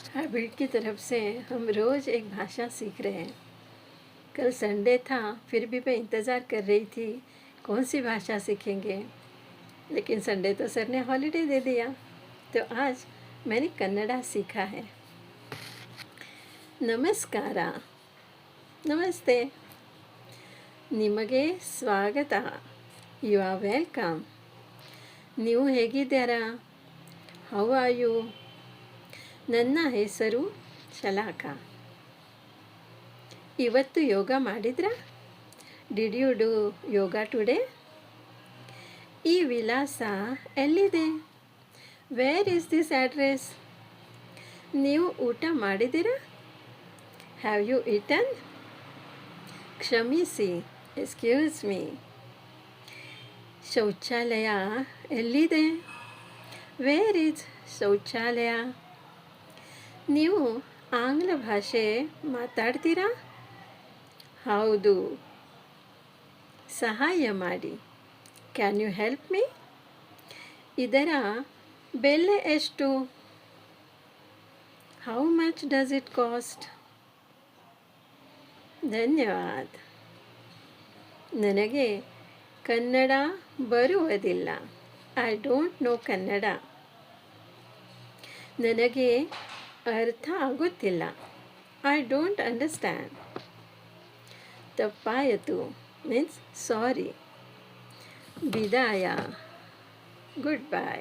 Habit की तरफ से हम रोज़ एक भाषा सीख रहे हैं। कल संडे था, फिर भी मैं इंतज़ार कर रही थी कौन सी भाषा सीखेंगे, लेकिन संडे तो सर ने हॉलिडे दे दिया। तो आज मैंने कन्नड़ा सीखा है। ನಮಸ್ಕಾರ, ನಮಸ್ತೆ, ನಿಮಗೆ ಸ್ವಾಗತ, ಯು ಆರ್ ವೆಲ್ಕಮ್. ನೀವು ಹೇಗಿದ್ದೀರಾ? How are you? ನನ್ನ ಹೆಸರು ಶಲಾಕ. ಇವತ್ತು ಯೋಗ ಮಾಡಿದ್ರಾ? Did you do yoga today? ಈ ವಿಳಾಸ ಎಲ್ಲಿದೆ? Where is this address? ನೀವು ಊಟ ಮಾಡಿದ್ದೀರಾ? Have you eaten? ಕ್ಷಮಿಸಿ, ಎಕ್ಸ್ಕ್ಯೂಸ್ ಮೀ. ಶೌಚಾಲಯ ಎಲ್ಲಿದೆ? ವೇರ್ ಈಸ್ ಶೌಚಾಲಯ? ನೀವು ಆಂಗ್ಲ ಭಾಷೆ ಮಾತಾಡ್ತೀರಾ? ಹೌದು. ಸಹಾಯ ಮಾಡಿ. Can you help me? ಇದರ ಬೆಲೆ ಎಷ್ಟು? How much does it cost? ಧನ್ಯವಾದ. ನನಗೆ ಕನ್ನಡ ಬರುವುದಿಲ್ಲ. I don't know Kannada. ನನಗೆ ಅರ್ಥ ಆಗುತ್ತಿಲ್ಲ. I don't understand. ತಪ್ಪಾಯಿತು ಮೀನ್ಸ್ ಸಾರಿ. ವಿದಾಯ. Good bye.